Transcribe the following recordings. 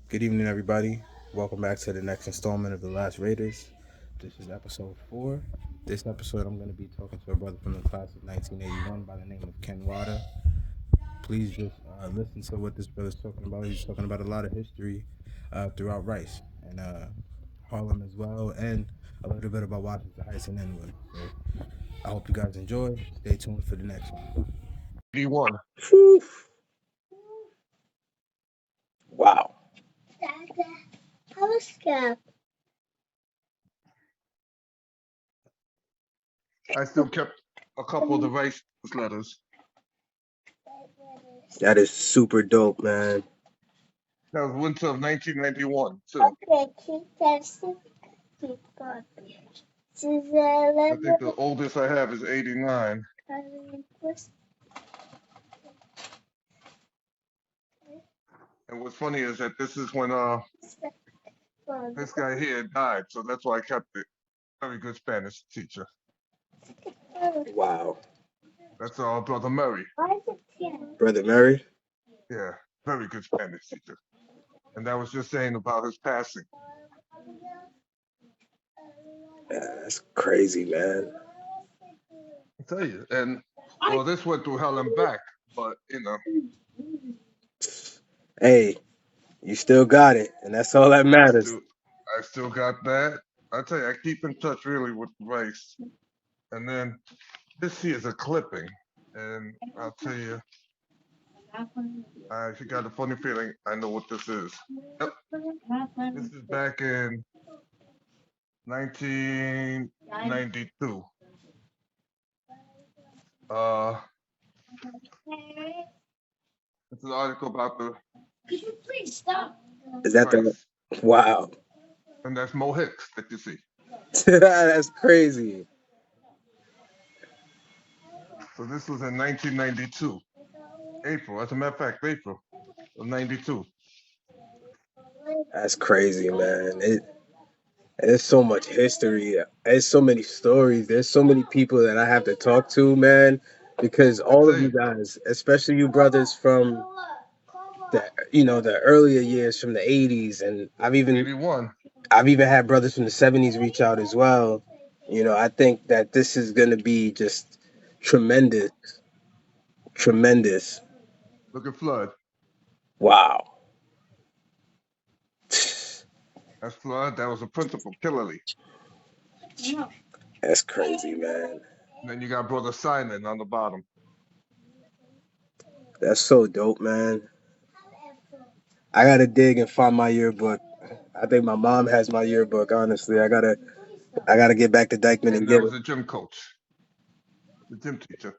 Good evening, everybody. Welcome back to the next installment of The Last Raiders. This is episode 4. This episode, I'm going to be talking to a brother from the class of 1981 by the name of Ken Wada. Please just listen to what this brother's talking about. He's talking about a lot of history throughout Rice and Harlem as well, and a little bit about Washington Heights and Inwood. So I hope you guys enjoy. Stay tuned for the next one. 81. Whew. Wow. Telescope. I still kept a couple of the Rice letters. That is super dope, man. That was winter of 1991, too. Okay, keep that keep on. I think the oldest I have is 89. And what's funny is that this is when this guy here died, so that's why I kept it. Very good Spanish teacher. Wow. That's our brother Murray. Brother Murray? Yeah, very good Spanish teacher. And that was just saying about his passing. Yeah, that's crazy, man. I tell you. And well, this went through hell and back, but Hey, you still got it, and that's all that I matters. still I still got that. I tell you, I keep in touch really with Rice. And then this here is a clipping. And I'll tell you, I actually got a funny feeling I know what this is. Yep. This is back in 1992. Uh, it's an article about the Is that the Rice. wow? And that's Mo Hicks that you see. That's crazy. So this was in 1992, April. As a matter of fact, April of 92. That's crazy, man. There's so much history. There's so many stories. There's so many people that I have to talk to, man. Because I all tell of you you, guys, especially you brothers from the earlier years from the 80s, and 81. I've even had brothers from the 70s reach out as well. I think that this is going to be just tremendous, tremendous. Look at Flood. Wow. That's Flood. That was the principal, Killerly. That's crazy, man. And then you got Brother Simon on the bottom. That's so dope, man. I gotta dig and find my yearbook. I think my mom has my yearbook. Honestly, I gotta get back to Dykeman and And that get was a gym coach, the gym teacher,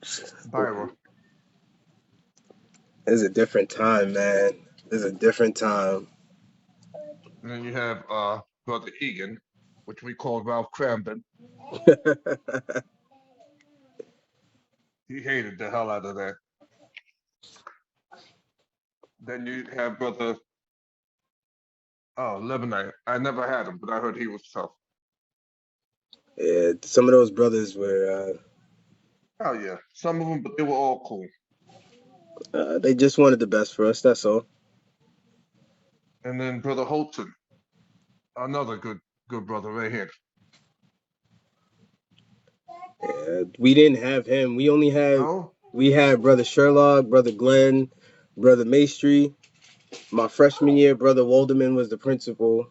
it. Byra. It's a different time, man. It's a different time. And then you have Brother Egan, which we call Ralph Cramden. He hated the hell out of that. Then you have Brother Lebanon. I never had him, but I heard he was tough. Yeah, some of those brothers were. Oh yeah, some of them, but they were all cool. They just wanted the best for us. That's all. And then Brother Holton, another good brother right here. Yeah, we didn't have him. No, We had brother Sherlock, brother Glenn, brother Maestri. My freshman year, brother Walderman was the principal,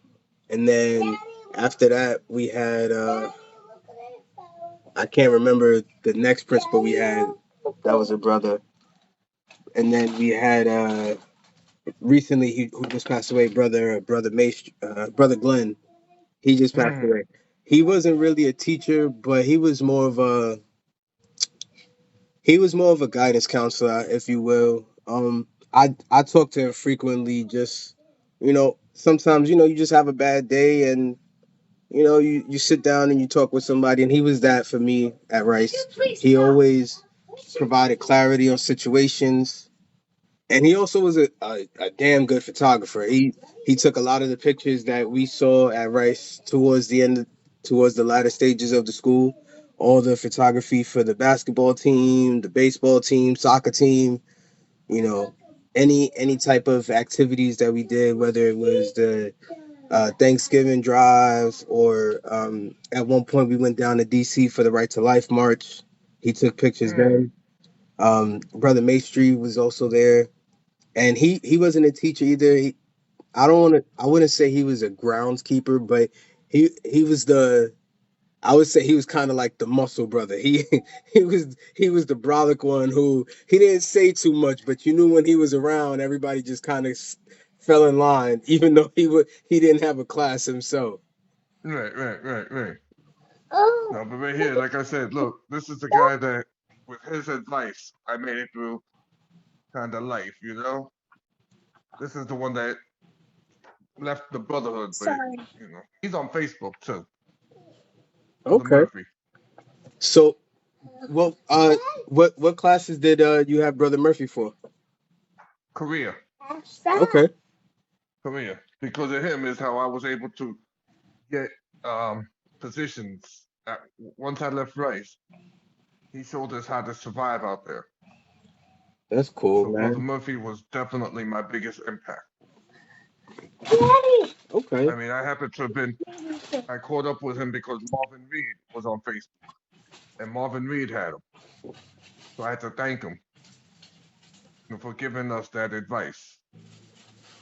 and then after that we had I can't remember the next principal we had. That was a brother, and then we had recently who just passed away, brother Maestri, brother Glenn. He just passed mm, away. He wasn't really a teacher, but he was more of a guidance counselor, if you will. I talk to him frequently. Just sometimes you just have a bad day, and you sit down and you talk with somebody, and he was that for me at Rice. He always provided clarity on situations, and he also was a damn good photographer. He took a lot of the pictures that we saw at Rice towards the latter stages of the school. All the photography for the basketball team, the baseball team, soccer team, you know. any type of activities that we did, whether it was the Thanksgiving drive or at one point we went down to DC for the Right to Life March. He took pictures Mm, then. Brother Maestri was also there, and he wasn't a teacher either. I wouldn't say he was a groundskeeper, but he was the I would say he was kind of like the muscle brother. He was the brolic one who he didn't say too much, but you knew when he was around, everybody just kind of fell in line, even though he didn't have a class himself. right. No, but right here, like I said, look, this is the guy that, with his advice, I made it through kind of life, you know? This is the one that left the brotherhood, but, he's on Facebook too, Brother Okay. Murphy. So, well, what classes did you have Brother Murphy for? Korea, Okay. Korea. Because of him is how I was able to get positions. Once I left Rice, he showed us how to survive out there. That's cool, So Brother man. Murphy was definitely my biggest impact. Okay. I mean, I happened to have been, I caught up with him because Marvin Reed was on Facebook, and Marvin Reed had him. So I had to thank him, for giving us that advice.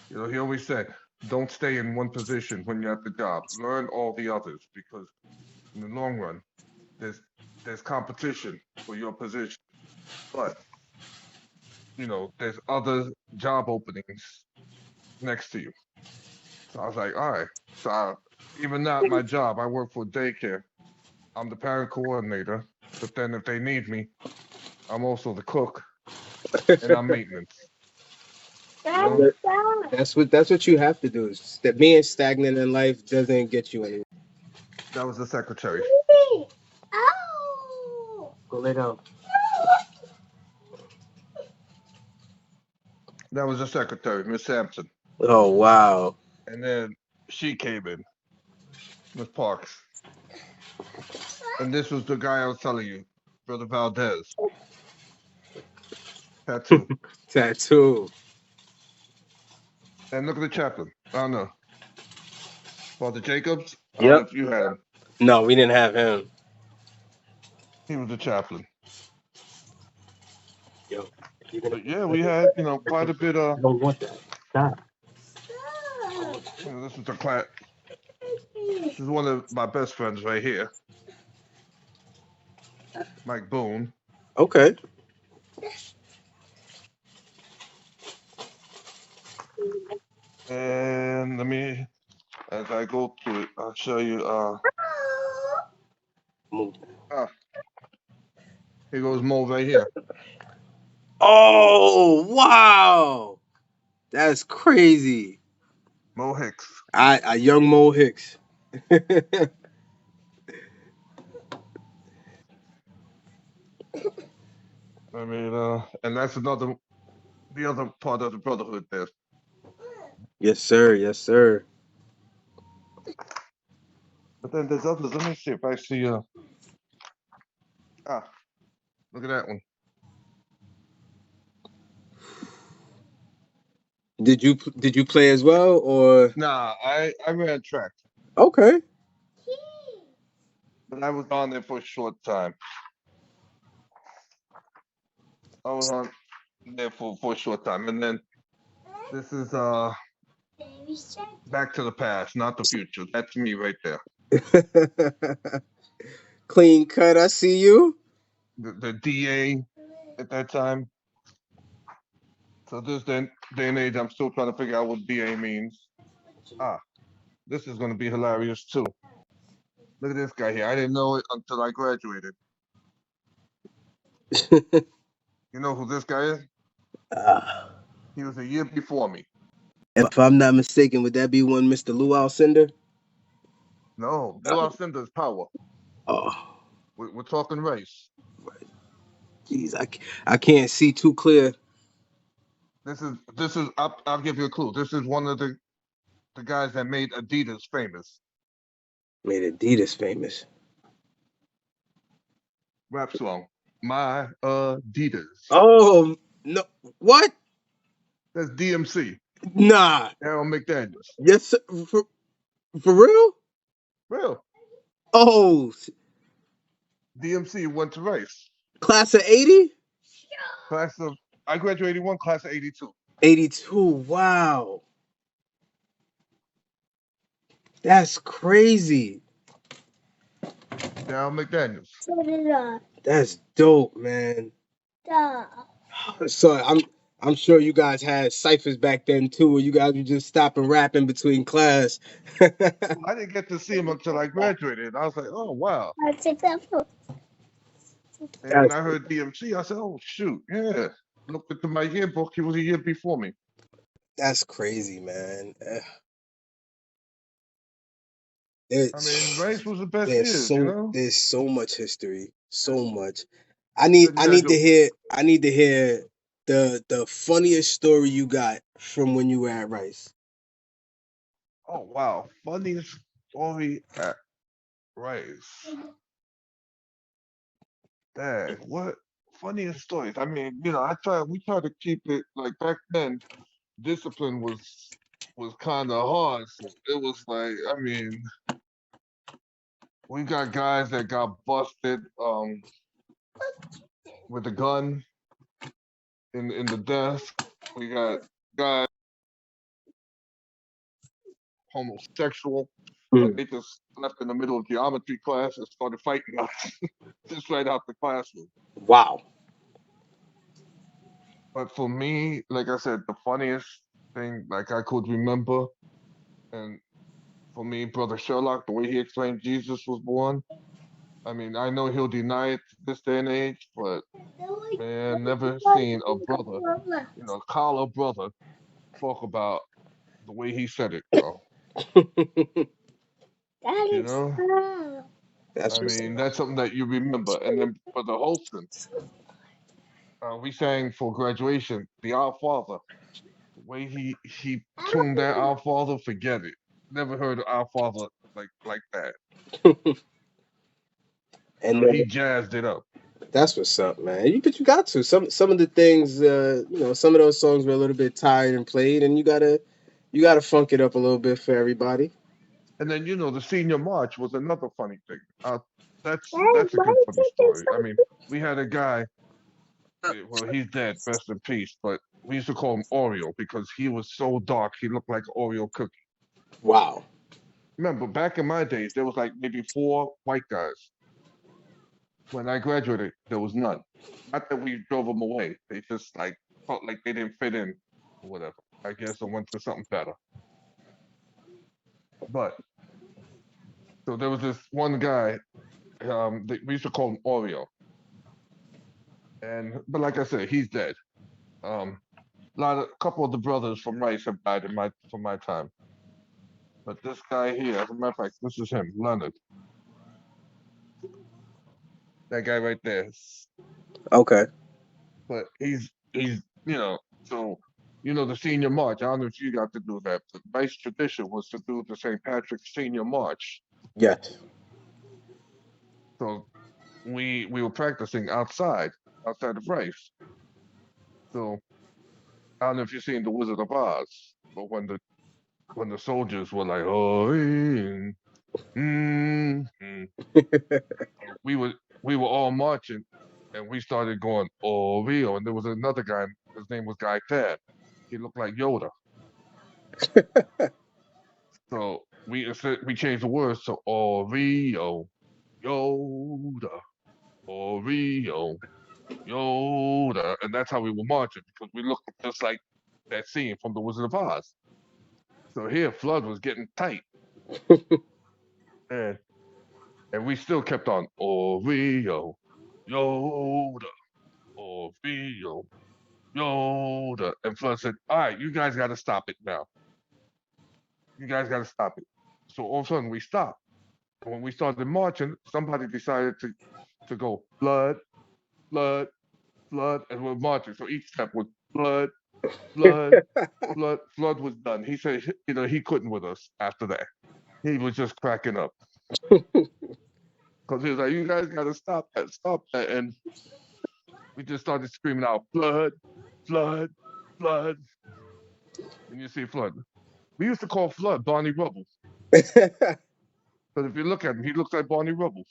He always said, don't stay in one position when you're at the job. Learn all the others because in the long run, there's there's competition for your position. But there's other job openings next to you. So I was like, all right. So even not my job, I work for daycare. I'm the parent coordinator. But then if they need me, I'm also the cook and I'm maintenance. You know, That's what you have to do. That being stagnant in life doesn't get you anywhere. that was the secretary. Go lay down. That was the secretary, Miss Sampson. Oh wow. And then she came in, Miss Parks. And this was the guy I was telling you, Brother Valdez, tattoo. Tattoo. And look at the chaplain. I don't know. Father Jacobs. I don't know Yep. if you had him. No, we didn't have him. He was the chaplain. Yo, you're gonna But yeah, we had, quite a bit of, I don't want that. Stop. this is the class. This is one of my best friends right here, Mike Boone. Okay. And let me, as I go through it, I'll show you. Move. Ah, here goes Mo right here. Oh wow. That's crazy. Mo Hicks. I young Mo Hicks. I mean, and that's the other part of the brotherhood there. Yes, sir. Yes, sir. But then there's others. Let me see if I see. Ah, look at that one. Did you play as well or Nah, I ran track, okay? but I was on there for a short time. I was on there for a short time, and then this is back to the past, not the future. That's me right there. Clean cut. I see you. The DA at that time. So day and age, I'm still trying to figure out what DA means. Ah, this is going to be hilarious too. Look at this guy here. I didn't know it until I graduated. You know who this guy is? Ah, He was a year before me. if I'm not mistaken, would that be one Mr. Luau Cinder? No, Blue Alcindor's power. Oh, We're talking race. jeez, I can't see too clear. This is. I'll give you a clue. This is one of the guys that made Adidas famous. Made Adidas famous. Rap song. My Adidas. Oh no! What? That's DMC. Nah. Aaron McDaniels. Yes, sir. For real? Real. Oh, DMC went to Rice. class of 80? Class of I graduated '81, class of '82. 82. Wow. That's crazy. Aaron McDaniels. That's dope, man. So I'm sure you guys had ciphers back then too, where you guys would just stop and rap in between class. I didn't get to see him until I graduated. I was like, oh wow. And when That's I heard DMC, I said, oh shoot, yeah. Looked into my yearbook. He was a year before me. that's crazy, man. I mean, There's Rice was the best years, you know. there's so much history, so much. Then you gotta go. I need to hear the funniest story you got from when you were at Rice. Oh wow, funniest story at Rice. Dang, what funniest stories? I mean, we try to keep it like back then. Discipline was kind of hard, so it was like, I mean, we got guys that got busted with a gun in the desk. We got guys homosexual. Like Hmm. they just left in the middle of geometry class and started fighting us just right out the classroom. Wow. But for me, like I said, the funniest thing like I could remember, and for me, Brother Sherlock, the way he explained Jesus was born. I mean, I know he'll deny it this day and age, but man, never seen a brother, call a brother, talk about the way he said it, bro. You know? That's I what's mean, that's something that you remember. And then for the Holston, we sang for graduation, the Our Father. The way he tuned that Our Father, forget it. Never heard of Our Father like that. and He jazzed it up. that's what's up, man. But you got to some of the things, some of those songs were a little bit tired and played, and you gotta funk it up a little bit for everybody. And then the senior march was another funny thing. That's a good funny story. I mean, we had a guy. Well, he's dead, rest in peace. But we used to call him Oreo because he was so dark. He looked like Oreo cookie. Wow. Remember, back in my days, there was like maybe 4 white guys. When I graduated, there was none. Not that we drove them away. They just like felt like they didn't fit in, or whatever. I guess I went to something better. But so there was this one guy. We used to call him Oreo. But like I said, he's dead. A couple of the brothers from Rice have died from my time. But this guy here, as a matter of fact, this is him, Leonard. That guy right there. Okay. But he's so the senior march. I don't know if you got to do that. The Rice tradition was to do the St. Patrick's senior march. Yes. So we were practicing outside of Rice. So I don't know if you've seen The Wizard of Oz, but when the soldiers were like, oh, we were all marching, and we started going, oh, Rio, and there was another guy. His name was Guy Tad. He looked like Yoda. So we changed the words to Oreo, Yoda, Oreo, Yoda, and that's how we were marching because we looked just like that scene from The Wizard of Oz. So here, Flood was getting tight, and we still kept on Oreo, Yoda, Oreo, Yoda, and Flood said, "All right, you guys got to stop it now. You guys got to stop it." So all of a sudden we stopped. And when we started marching, somebody decided to go blood, blood, blood, and we're marching. So each step was blood, blood, blood. Flood was done. He said, he couldn't with us after that. He was just cracking up because he was like, "You guys gotta stop that!" And we just started screaming out, "Blood, blood, blood!" when you see Flood. We used to call Flood Barney Rubble. But if you look at him, he looks like Barney Rubble.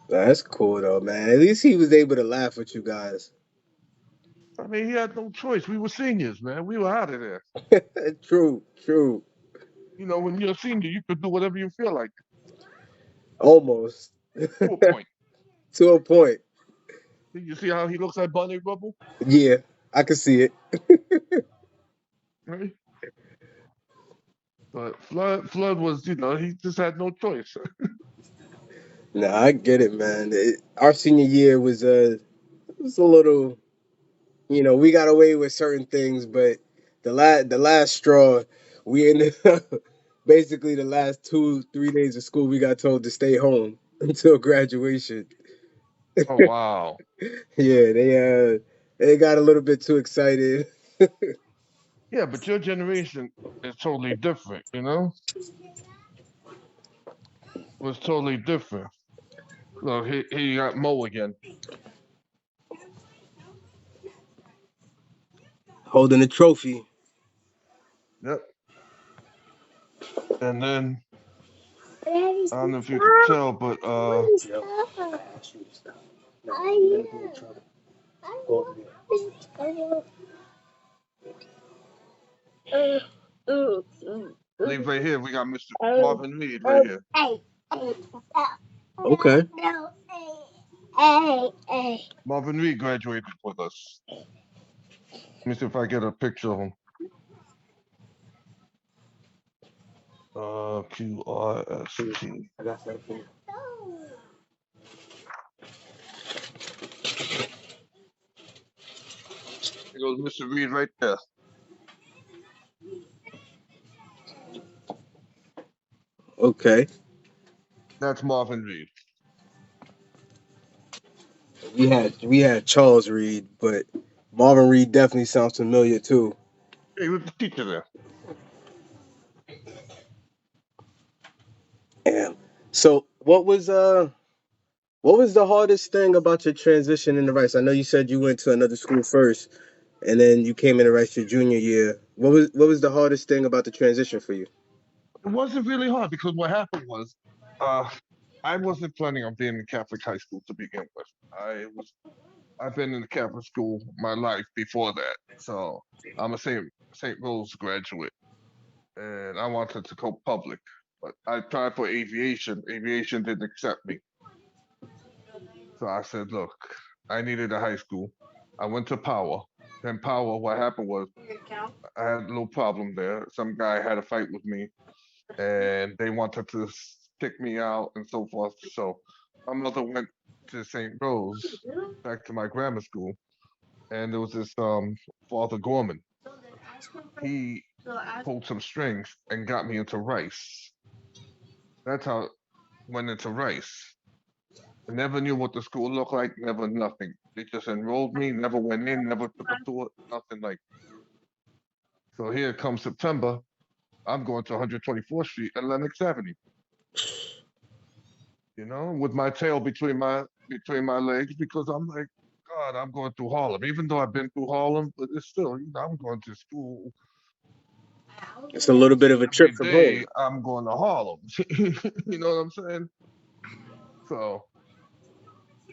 That's cool though, man. At least he was able to laugh with you guys. I mean, he had no choice. We were seniors, man. We were out of there. True, true. You know, when you're a senior, you could do whatever you feel like Almost. to a point. To a point. You see how he looks like Barney Rubble, Yeah, I can see it. right? But Flood was, he just had no choice. Nah, I get it, man. Our senior year was a little, we got away with certain things, but the last straw, we ended up basically the last 2 3 days of school, we got told to stay home until graduation. Oh wow. Yeah, they got a little bit too excited. Yeah, but your generation is totally different. Was totally different. Look, here you got Mo again. Holding a trophy. Yep. And then I don't know if you could tell, but Yo, I asked you to stop. No, you're gonna be in trouble. Go over there. I believe right here we got Mr. Marvin Reed right here. Okay. Marvin Reed graduated with us. Let me see if I get a picture of him. QRST. I got something. Here goes Mr. Reed right there. Okay. That's Marvin Reed. We had Charles Reed, but Marvin Reed definitely sounds familiar too. Hey, he was the teacher there. Damn. So what was the hardest thing about your transition into Rice? I know you said you went to another school first, and then you came into Rice your junior year. What was the hardest thing about the transition for you? It wasn't really hard because what happened was, uh, I wasn't planning on being in Catholic high school to begin with. I've been in the Catholic school my life before that, so I'm a St. Rose graduate, and I wanted to go public, but I applied for aviation. Aviation didn't accept me, so I said, "Look, I needed a high school." I went to Power. Then Power, what happened was I had a little problem there. Some guy had a fight with me, and they wanted to kick me out and so forth. So my mother went to St. Rose, back to my grammar school, and there was this Father Gorman. He pulled some strings and got me into Rice. That's how I went into Rice. I never knew what the school looked like, never nothing. They just enrolled me, never went in, never took a tour, nothing like. So here comes September, I'm going to 124th Street and Lenox Avenue, with my tail between my legs because I'm like, God, I'm going through Harlem. Even though I've been through Harlem, but it's still, I'm going to school It's a little bit of a trip every from day. home. I'm going to Harlem. You know what I'm saying? So,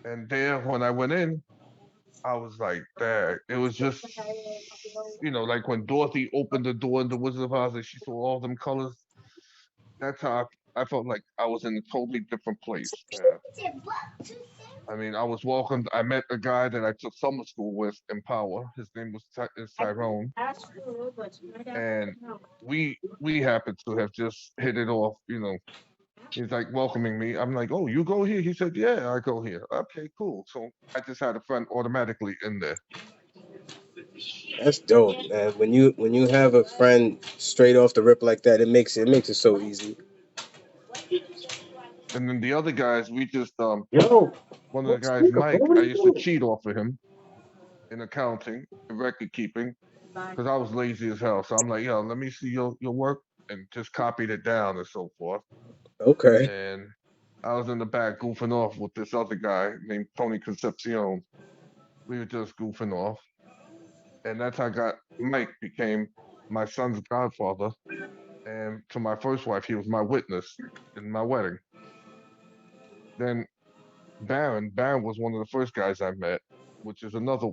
and there, when I went in, I was like, that. It was just, like when Dorothy opened the door in the Wizard of Oz and she saw all them colors. That's how I felt like I was in a totally different place. I mean, I was welcomed. I met a guy that I took summer school with in Power. His name is Tyrone, and we happened to have just hit it off. He's like welcoming me. I'm like, oh, you go here? He said, yeah, I go here. Okay, cool. So I just had a friend automatically in there. That's dope, man. When you have a friend straight off the rip like that, it makes it so easy. And then the other guys, we just Yo, one of the what's guys, nigga, bro? Mike, What are I you used to doing? cheat off of him in accounting and record keeping because I was lazy as hell. So I'm like, yo, let me see your work and just copied it down and so forth. Okay. And I was in the back goofing off with this other guy named Tony Concepcion. We were just goofing off. and that's how I got Mike became my son's godfather, and to my first wife, he was my witness in my wedding. Then Baron was one of the first guys I met, which is another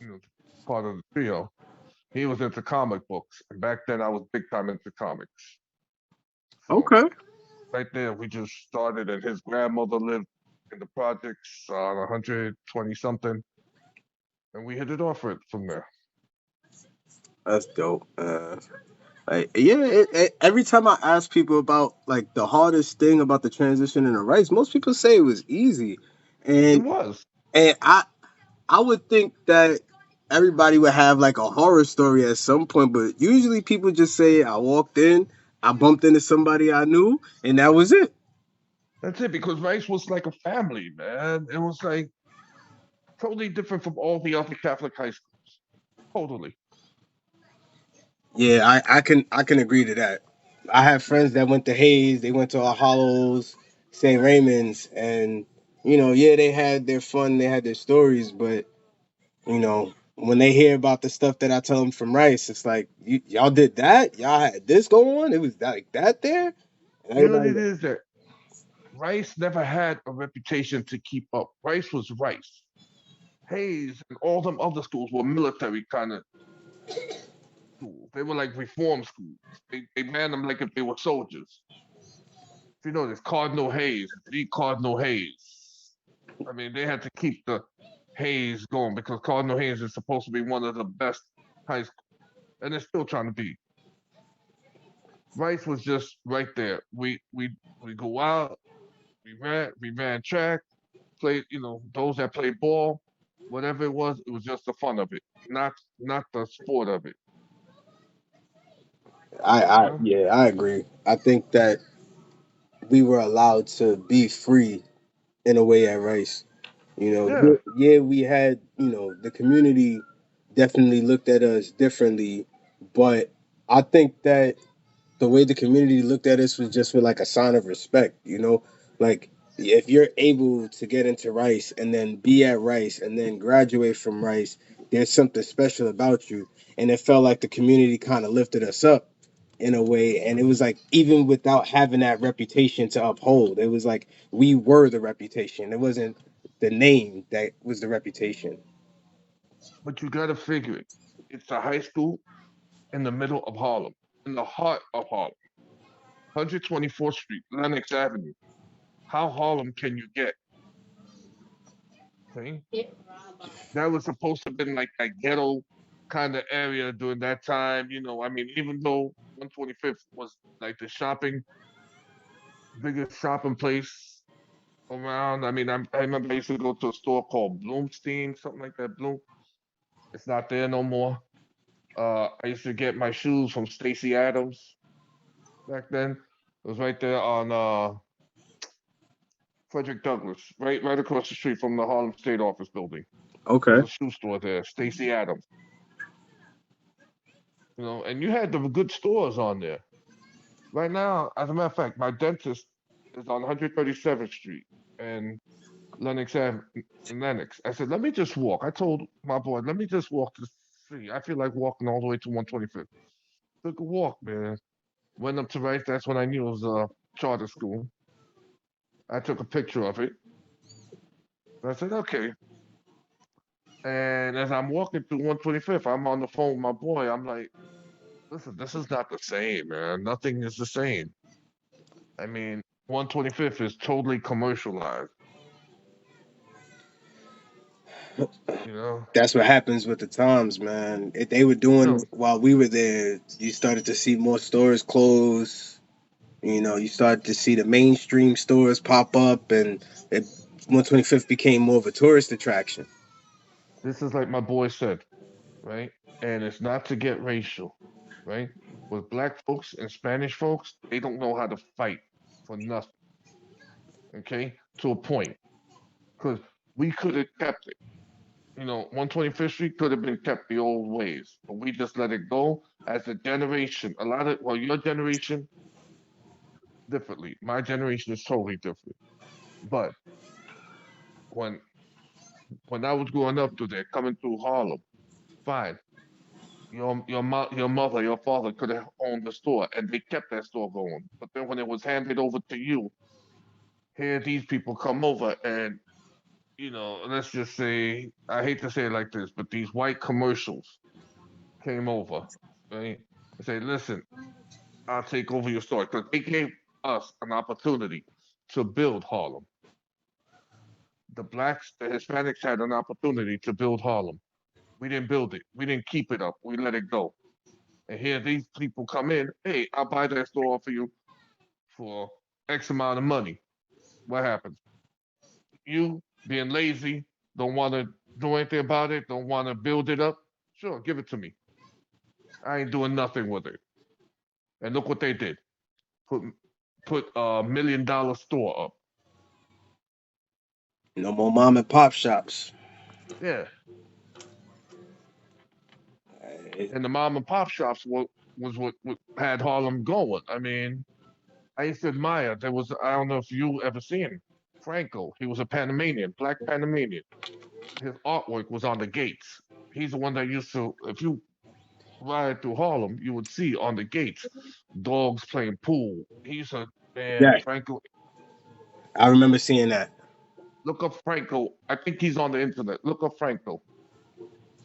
you know part of the trio. He was into comic books, and back then I was big time into comics. So Okay. right there, we just started, and his grandmother lived in the projects on 120 something, and we hit it off from there. That's dope. Like, yeah, every time I ask people about like the hardest thing about the transition into rice, most people say it was easy, It and was. and I would think that everybody would have like a horror story at some point, but usually people just say I walked in, I bumped into somebody I knew, and that was it. That's it, because Rice was like a family, man. It was like totally different from all the other Catholic high schools. Totally. Yeah, I can agree to that. I have friends that went to Hayes, they went to our Hollows, St. Raymond's, and yeah, they had their fun, they had their stories, but when they hear about the stuff that I tell them from Rice, it's like y'all did that, y'all had this going on, it was like that there, and You know what everybody. it is that Rice never had a reputation to keep up. Rice was Rice. Hayes and all them other schools were military kind of schools. They were like reform schools. They ran them like if they were soldiers. If you notice, Cardinal Hayes, the Cardinal Hayes. I mean, they had to keep the Hayes going because Cardinal Hayes is supposed to be one of the best high schools, and they're still trying to be. Rice was just right there. We go out, we ran track, played, those that played ball, whatever it was just the fun of it, not the sport of it, you know? Yeah, I agree. I think that we were allowed to be free in a way at Rice. Yeah. Yeah, we had, the community definitely looked at us differently, but I think that the way the community looked at us was just with like a sign of respect. Like if you're able to get into Rice and then be at Rice and then graduate from Rice, there's something special about you. And it felt like the community kind of lifted us up in a way. And it was like, even without having that reputation to uphold, it was like we were the reputation. It wasn't the name that was the reputation. But you got to figure it. It's a high school in the middle of Harlem, in the heart of Harlem, 124th Street, Lenox Avenue. How Harlem can you get? See? That was supposed to have been like a ghetto kind of area during that time. I mean, even though 125th was like the biggest shopping place around. I mean, I remember I used to go to a store called Bloomstein, something like that. Bloom. It's not there no more. I used to get my shoes from Stacy Adams back then. It was right there on Frederick Douglass, right across the street from the Harlem State Office building. There's Okay. a shoe store there, Stacy Adams. And you had the good stores on there. Right now, as a matter of fact, my dentist is on 137th Street and Lenox Ave, Lenox. I said, let me just walk. I told my boy, let me just walk to see. I feel like walking all the way to 125th. Took a walk, man. Went up to Rice. That's when I knew it was a charter school. I took a picture of it. I said, okay. And as I'm walking through 125th, I'm on the phone with my boy. I'm like, listen, this is not the same, man. Nothing is the same. I mean, 125th is totally commercialized, you know? That's what happens with the times, man. If they were doing No, it while we were there, you started to see more stores close. You started to see the mainstream stores pop up, and 125th became more of a tourist attraction. this is like my boy said, right? And it's not to get racial, right? With black folks and Spanish folks, they don't know how to fight for nothing, okay? To a point. Because we could have kept it. 125th Street could have been kept the old ways, but we just let it go as a generation. Well, your generation, differently. My generation is totally different. But when when I was growing up through there, coming through Harlem, fine. your mother, your father could have owned the store, and they kept that store going. But then when it was handed over to you, here these people come over, and let's just say, I hate to say it like this, but these white commercials came over, right? And say, listen, I'll take over your store because they gave us an opportunity to build Harlem. The blacks, the Hispanics had an opportunity to build Harlem. We didn't build it. We didn't keep it up. We let it go. And here these people come in. Hey, I'll buy that store for you for X amount of money. What happens? You being lazy, don't want to do anything about it, don't want to build it up. Sure, give it to me. I ain't doing nothing with it. And look what they did. Put put $1 million store up. No more mom and pop shops. Yeah. It- And the mom and pop shops was what had Harlem going. I mean, I used to admire. There was, I don't know if you ever seen him, Franco. He was a Panamanian, black Panamanian. His artwork was on the gates. He's the one that used to, if you ride through Harlem, you would see on the gates dogs playing pool. He's a man, yeah, Franco. I remember seeing that. Look up Franco. I think he's on the internet. Look up Franco.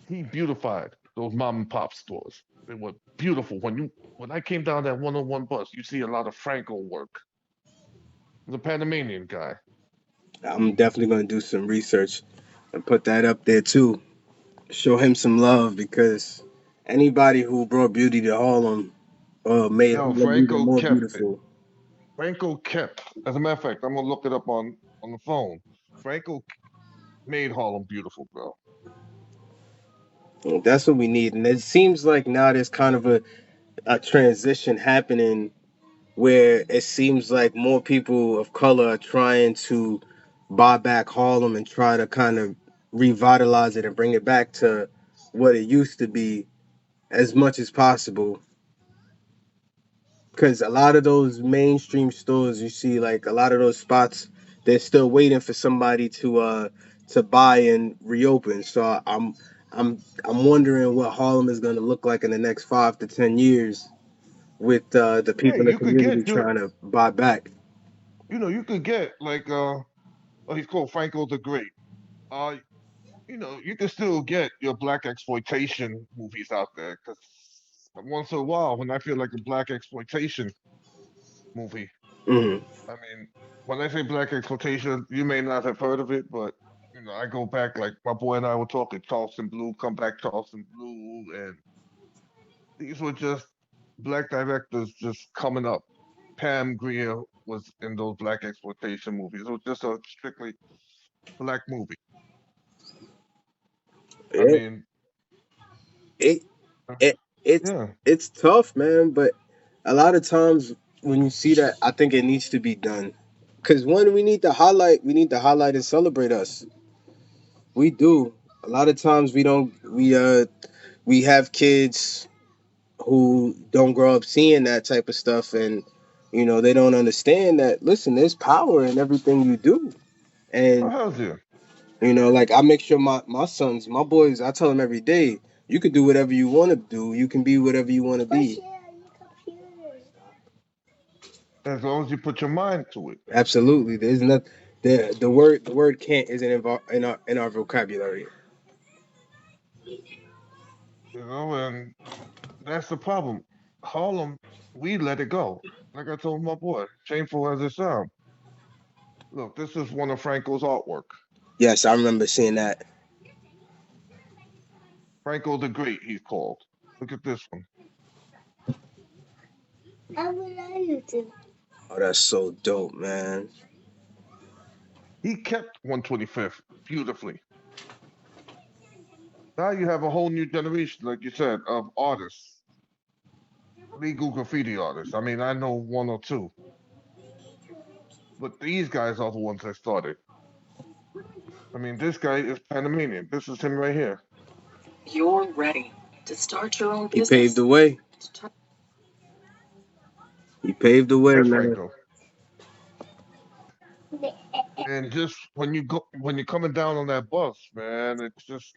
He beautified those mom and pop stores. They were beautiful. When I came down that 101 bus, you see a lot of Franco work. The Panamanian guy. I'm definitely gonna do some research and put that up there too. Show him some love because anybody who brought beauty to Harlem made Yo, Harlem even Franco more kept it. beautiful. Franco kept. As a matter of fact, I'm gonna look it up on the phone. Franco made Harlem beautiful, bro. That's what we need, and it seems like now there's kind of a transition happening where it seems like more people of color are trying to buy back Harlem and try to kind of revitalize it and bring it back to what it used to be as much as possible. Because a lot of those mainstream stores, you see, like a lot of those spots, they're still waiting for somebody to buy and reopen. So I'm wondering what Harlem is going to look like in the next 5 to 10 years with the people Hey, in the you could community get trying to buy back. you could get like oh, he's called Franco the Great. Uh, you can still get your black exploitation movies out there because once in a while, when I feel like a black exploitation movie, Hmm. I mean, when I say black exploitation, you may not have heard of it, but I go back like my boy and I were talking, Charleston Blue, come back Charleston Blue, and these were just black directors just coming up. Pam Grier was in those black exploitation movies. It was just a strictly black movie. I Yeah, mean, it uh, it it's yeah. it's tough, man. But a lot of times when you see that, I think it needs to be done. Cause one, we need to highlight and celebrate us. We do. A lot of times we don't. We have kids who don't grow up seeing that type of stuff, and they don't understand that. Listen, there's power in everything you do, Oh, and how's you? like I make sure my sons, my boys, I tell them every day, you can do whatever you want to do. You can be whatever you want to be. As long as you put your mind to it, Absolutely. There's not the word can't isn't in our vocabulary. and that's the problem. Harlem, we let it go. Like I told my boy, shameful as it sounds. Look, this is one of Franco's artwork. Yes, I remember seeing that. Franco the Great, he's called. Look at this one. Oh, that's so dope, man. He kept 125th beautifully. Now you have a whole new generation, like you said, of artists, legal graffiti artists. I mean, I know one or two, but these guys are the ones that started. I mean, this guy is Panamanian. This is him right here. You're ready to start your own business. He paved the way. He paved the way, That's man. Franco. And just when you're coming down on that bus, man, it's just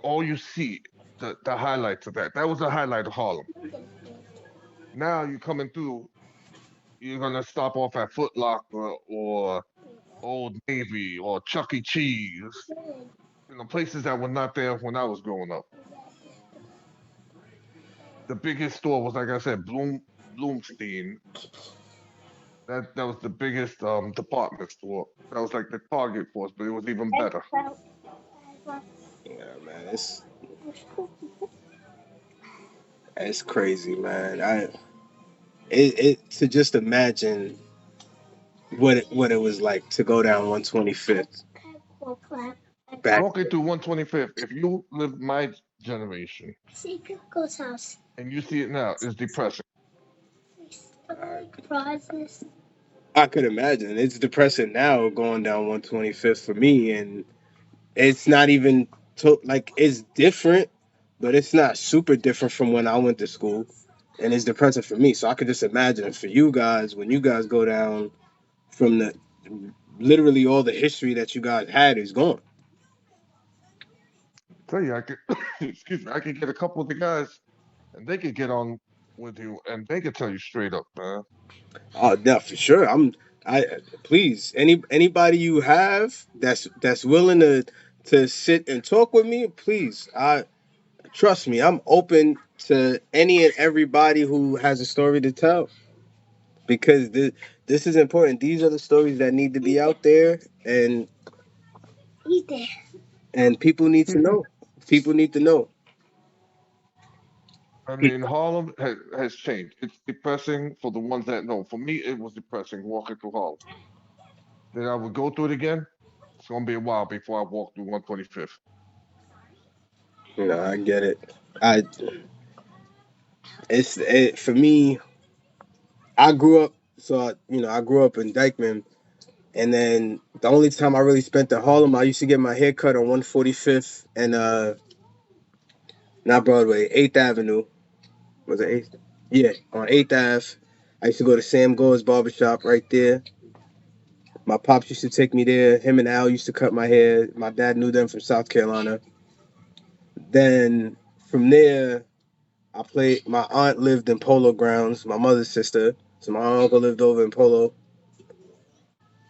all you see. the highlights of that. That was the highlight of Harlem. Now you coming through, you're gonna stop off at Foot Locker or Old Navy or Chuck E. Cheese. Places that were not there when I was growing up. The biggest store was, like I said, Bloomstein. That was the biggest department store. That was like the Target for us, but it was even better. Yeah, man, it's crazy, man. It to just imagine what it was like to go down 125th back. Walking through 125th, if you live my generation and you see it now, it's depressing. I could imagine it's depressing now going down 125th for me, and it's not even like it's different, but it's not super different from when I went to school, and it's depressing for me. So I could just imagine for you guys when you guys go down from the literally all the history that you guys had is gone. Tell you, I could, excuse me, I could get a couple of the guys and they could get on with you and they could tell you straight up, man. Oh, yeah, for sure. I please anybody you have that's willing to sit and talk with me, please. I trust me. I'm open to any and everybody who has a story to tell because this is important. These are the stories that need to be out there, and people need to know. People need to know. I mean, Harlem has changed. It's depressing for the ones that know. For me, it was depressing walking through Harlem. Then I would go through it again. It's gonna be a while before I walk through 125th. I get it. I for me. I grew up, I grew up in Dykeman, and then the only time I really spent in Harlem, I used to get my hair cut on 145th and not Broadway, 8th Avenue. Was it 8th? Yeah, on 8th Ave. I used to go to Sam Gore's barbershop right there. My pops used to take me there. Him and Al used to cut my hair. My dad knew them from South Carolina. Then from there, I played. My aunt lived in Polo Grounds, my mother's sister. So my uncle lived over in Polo.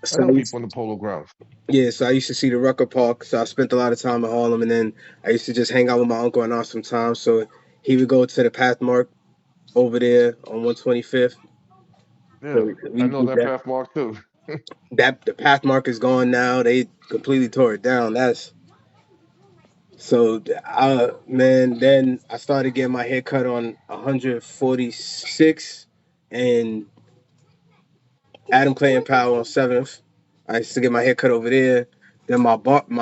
I So know people in the Polo Grounds. yeah, so I used to see the Rucker Park. So I spent a lot of time in Harlem, and then I used to just hang out with my uncle and aunt sometimes. So he would go to the Pathmark over there on 125th. Yeah, So I we know did that that. pathmark too. The Pathmark is gone now. They completely tore it down. That's so. Man, then I started getting my hair cut on 146 and Adam Clay and Powell on 7th. I used to get my hair cut over there. Then my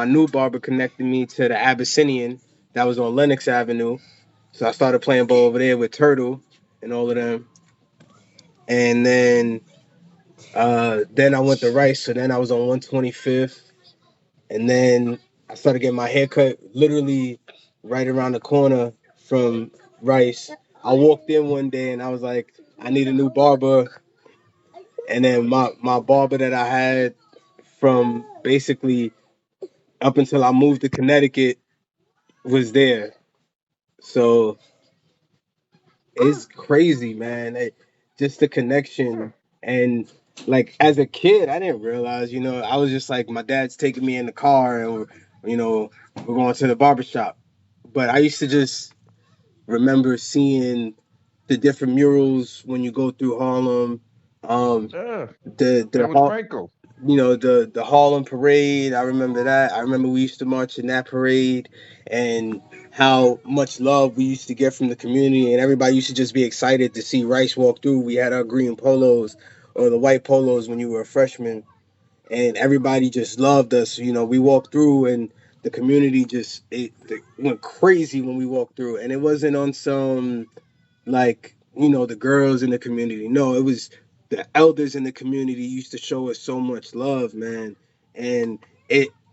new barber connected me to the Abyssinian that was on Lenox Avenue. So I started playing ball over there with Turtle and all of them. And then I went to Rice. So then I was on 125th. And then I started getting my hair cut literally right around the corner from Rice. I walked in one day and I was like, I need a new barber. And then my barber that I had from basically up until I moved to Connecticut was there. So it's crazy, man. Just the Yeah. connection. And like as a kid, I didn't realize, I was just like my dad's taking me in the car and we're going to the barbershop. But I used to just remember seeing the different murals when you go through Harlem. Um Yeah, the that was Franco. the Harlem parade. I remember that. I remember we used to march in that parade, and how much love we used to get from the community, and everybody used to just be excited to see Rice walk through. We had our green polos or the white polos when you were a freshman, and everybody just loved us. We walked through, and the community just it went crazy when we walked through, and it wasn't on some like the girls in the community. No, it was the elders in the community used to show us so much love, man. And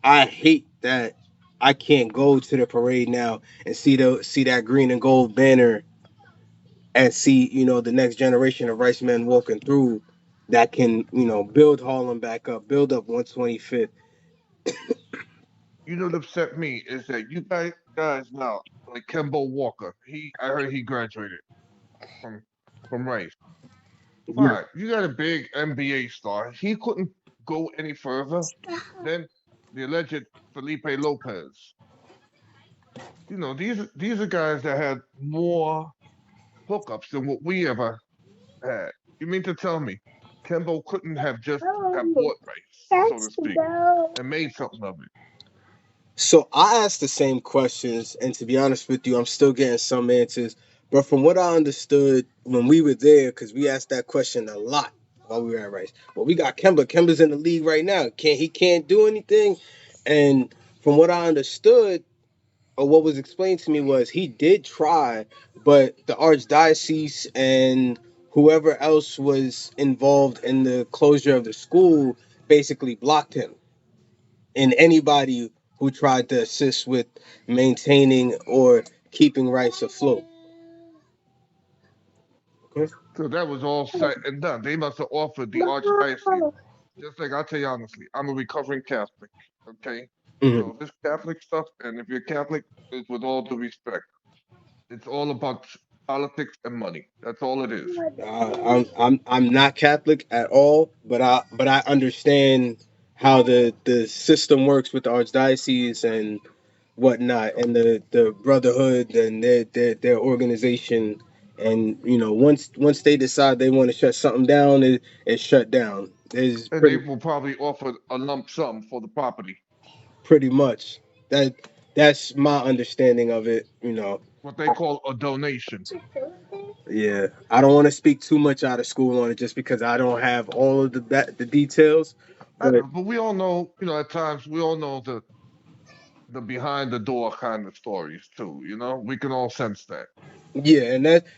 I hate that I can't go to the parade now and see that green and gold banner and see the next generation of rice men walking through that can build Harlem back up, build up 125th. You know what upset me is that you guys now. like Kemba Walker. I heard he graduated from Rice. Yeah. Fine, you got a big NBA star. He couldn't go any further. Then the alleged Felipe Lopez. These are guys that had more hookups than what we ever had. You mean to tell me Kemba couldn't have just have bought Rice, so to speak, and made something of it? So I asked the same questions, and to be honest with you, I'm still getting some answers. But from what I understood when we were there, because we asked that question a lot while we were at Rice. Well, we got Kemba. Kemba's in the league right now. Can't do anything. And from what I understood, or what was explained to me was he did try, but the archdiocese and whoever else was involved in the closure of the school basically blocked him and anybody who tried to assist with maintaining or keeping rights afloat. Okay. So that was all said and done. They must have offered the archdiocese. Just like I'll tell you honestly, I'm a recovering Catholic. Okay, Mhm. so this Catholic stuff, and if you're Catholic, is with all due respect, it's all about politics and money. That's all it is. I'm not Catholic at all, but I understand how the system works with the archdiocese and whatnot, and the brotherhood and their organization. And once they decide they want to shut something down, it's shut down. It's And they will probably offer a lump sum for the property, pretty much that that's my understanding of it. what they call a donation. Yeah, I don't want to speak too much out of school on it just because I don't have all of the details. I But know, but we all know, at times we all know the behind the door kind of stories too. We can all sense that. yeah,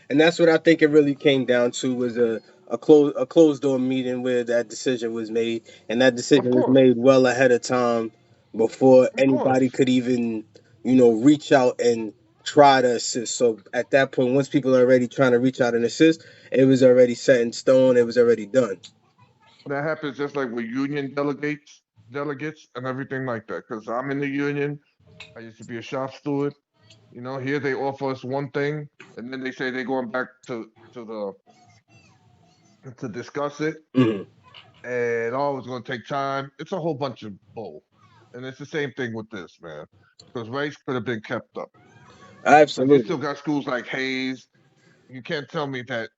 and that's what I think it really came down to was a closed door meeting where that decision was made, and that Of decision was course, made well ahead of time before of anybody course. could even reach out and try to assist. So at that point, once people are already trying to reach out and assist, it was already set in stone. It was already done. That happens just like with union delegates, and everything like that. Because I'm in the union. I used to be a shop steward. Here they offer us one thing, and then they say they're going back to discuss it, Hmm. and oh, it's going to take time. It's a whole bunch of bull, and it's the same thing with this, man. Because race could have been kept up. Because you Absolutely. still got schools like Hayes. You can't tell me that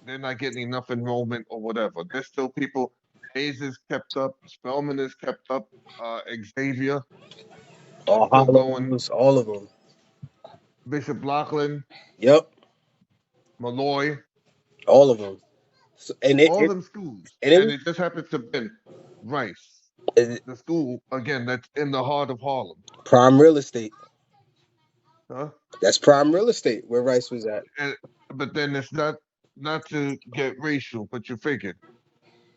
they're not getting enough enrollment or whatever. There's still people. Hayes is kept up. Spelman is kept up. Xavier is All still going. hollows, all of them. Bishop Lachlan, Yep, Malloy, all of them. So, and it, all it them schools. and it And was it just happens to be Rice, it- the school, again, that's in the heart of Harlem. prime real estate. Huh? That's prime real estate where Rice was at. And, but then it's not to get racial, but you figured,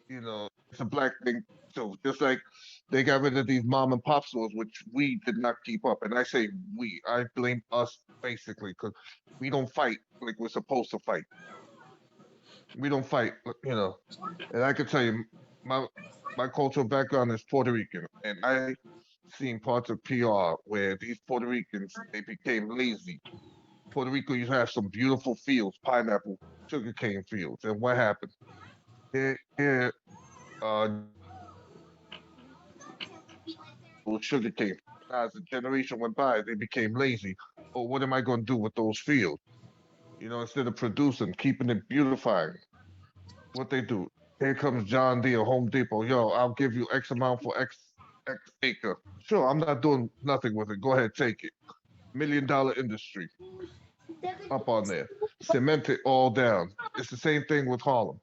it's a black thing too. Just like they got rid of these mom and pop stores, which we did not keep up. And I say we, I blame us basically because we don't fight like we're supposed to fight. We don't fight, And I can tell you, my my cultural background is Puerto Rican, and I seen parts of PR where these Puerto Ricans they became lazy. Puerto Rico used to have some beautiful fields, pineapple, sugarcane fields, and what happened? Here, sugarcane. As the generation went by, they became lazy. Oh, what am I going to do with those fields? Instead of producing, keeping it beautifying, what they do? Here comes John Deere, Home Depot. Yo, I'll give you X amount for X acre. Sure, I'm not doing nothing with it. Go ahead, take it. $1 million industry up on there. Cement it all down. It's the same thing with Harlem.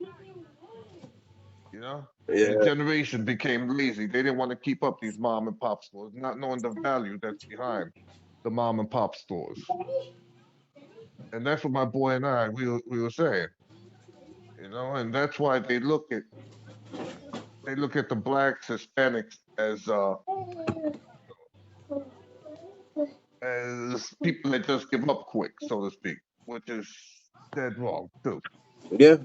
You know, the Yeah, generation became lazy. They didn't want to keep up these mom and pop stores, not knowing the value that's behind the mom and pop stores. And that's what my boy and I we were saying. And that's why they look at the blacks, Hispanics as people that just give up quick, so to speak, which is dead wrong too. yeah.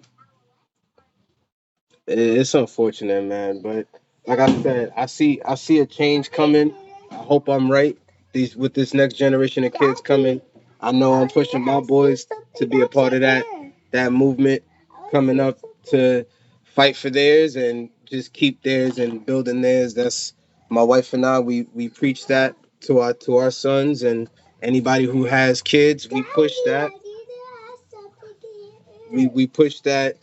It's unfortunate, man. But like I said, I see a change coming. I hope I'm right. These with this next generation of kids coming. I know I'm pushing my boys to be a part of that movement coming up to fight for theirs and just keep theirs and building theirs. That's my wife and I. We preach that to our sons and anybody who has kids. We push that. We push that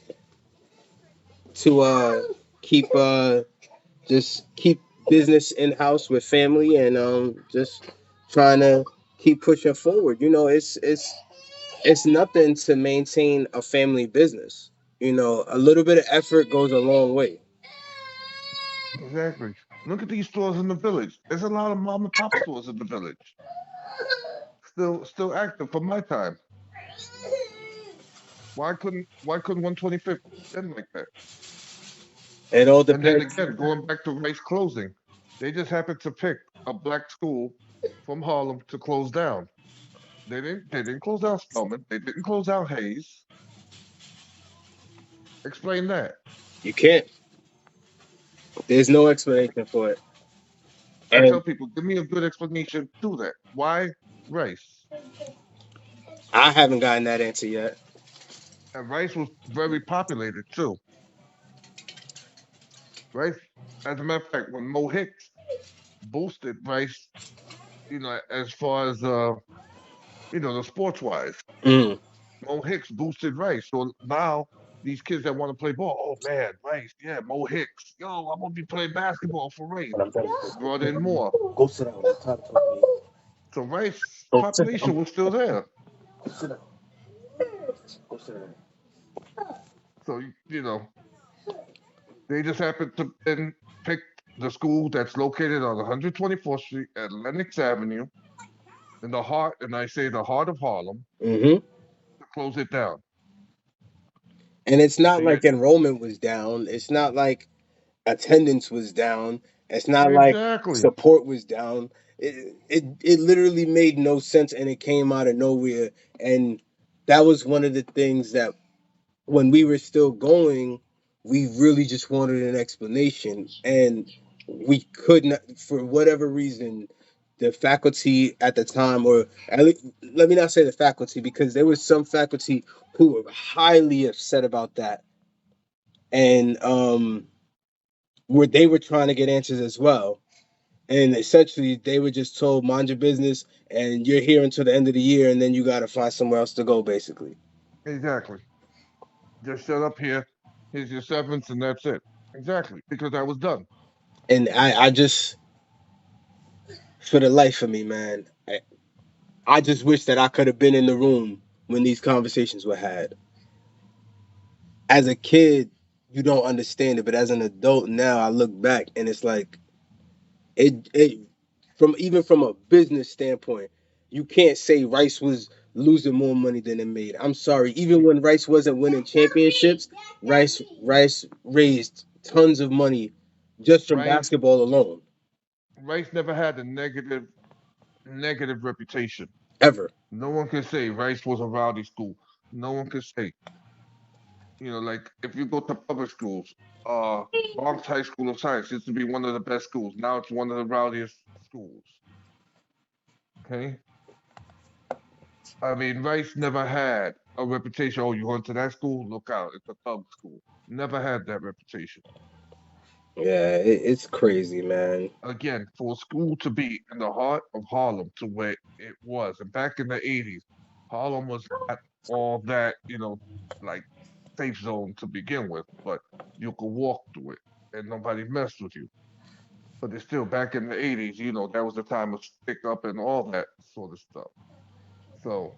to keep just keep business in house with family and just trying to keep pushing forward. You know, it's nothing to maintain a family business. You know, a little bit of effort goes a long way. Exactly. Look at these stores in the village. There's a lot of mom and pop stores in the village. Still active from my time. Why couldn't 125th been like that? It all And then depends. again, going back to Rice closing, they just happened to pick a black school from Harlem to close down. They didn't close down Spelman. They didn't close down Hayes. Explain that. You can't. There's no explanation for it. I tell And people, give me a good explanation to that. Why Rice? I haven't gotten that answer yet. And Rice was very populated too. Rice, as a matter of fact, when Mo Hicks boosted Rice, as far as the sports wise, Mm. Mo Hicks boosted Rice. So now these kids that want to play ball, oh man, Rice, yeah, Mo Hicks. Yo, I'm gonna be playing basketball for Rice. When I'm done with Brought in more. this, go sit down. It's time to talk to me. So Rice Go sit population down. was still there. Go sit down. Go sit down. So they just happened to then pick the school that's located on 124th Street at Lenox Avenue in the heart, and I say the heart of Harlem, Mm-hmm. to close it down. And it's not To get like enrollment was down. It's not like attendance was down. It's not like exactly, support was down. It literally made no sense and it came out of nowhere. And that was one of the things that when we were still going, we really just wanted an explanation. And we could not, for whatever reason, the faculty at the time, or at least, let me not say the faculty, because there was some faculty who were highly upset about that. And where they were trying to get answers as well. And essentially, they were just told, mind your business, and you're here until the end of the year, and then you got to find somewhere else to go, basically. exactly. Just shut up here. Here's your severance, and that's it. Exactly, because I was done. And I just, for the life of me, man, I just wish that I could have been in the room when these conversations were had. As a kid, you don't understand it, but as an adult now, I look back and it's like, it from even from a business standpoint, you can't say Rice was losing more money than it made. I'm sorry. Even when Rice wasn't winning championships, Rice raised tons of money just from Rice, basketball alone. Rice never had a negative reputation. Ever. No one can say Rice was a rowdy school. No one can say, like if you go to public schools, uh, Bronx High School of Science used to be one of the best schools. Now it's one of the rowdiest schools. Okay, I mean Rice never had a reputation. Oh, you went to that school? Look out, it's a thug school. Never had that reputation. Yeah, it's crazy, man. Again, for a school to be in the heart of Harlem to where it was, and back in the '80s, Harlem was not all that, like safe zone to begin with, but you could walk through it and nobody messed with you. But it's still back in the '80s, that was the time of stick up and all that sort of stuff. So,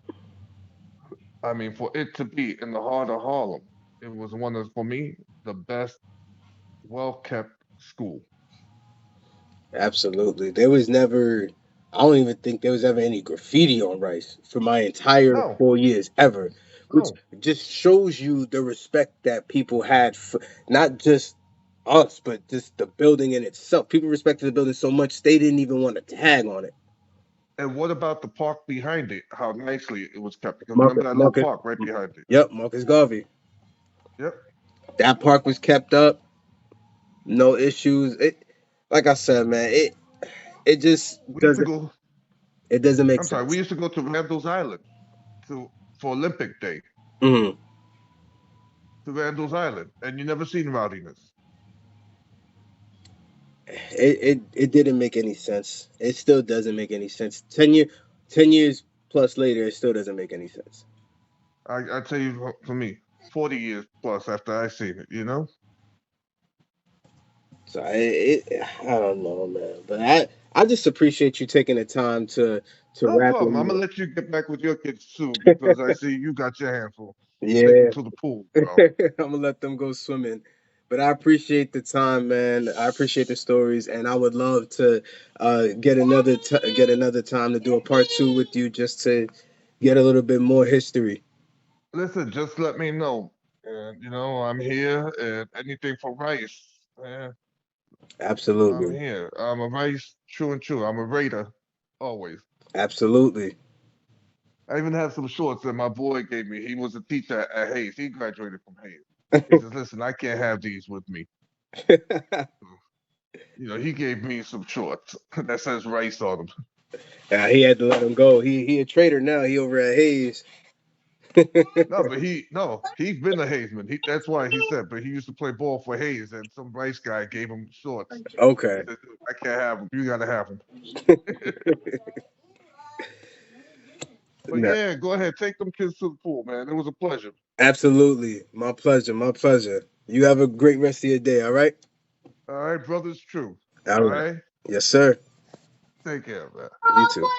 I mean, for it to be in the heart of Harlem, it was one of, for me, the best, well kept school. Absolutely. There was never, I don't even think there was ever any graffiti on Rice for my entire No, 4 years, ever. Which no. just shows you the respect that people had for not just us, but just the building in itself. People respected the building so much they didn't even want to tag on it. And what about the park behind it? How nicely it was kept. Because Marcus, remember that little Marcus, park right behind it? yep, Marcus Garvey. Yep. That park was kept up, no issues. Like I said, man, it just We used to doesn't go, it doesn't make I'm sorry, we sense. used to go to Randall's Island. to for Olympic Day Mm. to Randall's Island, and you never seen rowdiness. It didn't make any sense. It still doesn't make any sense. 10 years plus later, it still doesn't make any sense. I tell you, for me, 40 years plus after I seen it, you know. So I don't know, man. But I just appreciate you taking the time to No rap with problem. I'm gonna me. let you get back with your kids too, because I see you got your hands full. Take them Yeah, to the pool, bro. I'm gonna let them go swimming. But I appreciate the time, man. I appreciate the stories, and I would love to get another time to do a part two with you, just to get a little bit more history. Listen, just let me know. And I'm here. And anything for rice, man, I'm Absolutely, here. I'm a rice true and true. I'm a Raider, always. absolutely. I even have some shorts that my boy gave me. He was a teacher at Hayes. He graduated from Hayes. He says, "Listen, I can't have these with me." He gave me some shorts that says rice on them. Yeah, he had to let him go. He a trader now. He over at Hayes. No, but he's been a Hayesman. That's why he said, but he used to play ball for Hayes, and some rice guy gave him shorts. He Okay. said, "Dude, I can't have them. You gotta have them." But No, yeah, go ahead, take them kids to the pool, man. It was a pleasure. absolutely. My pleasure. My pleasure. You have a great rest of your day. All right. All right, brothers, true. All All right. right, Yes, sir. take care, man. You too.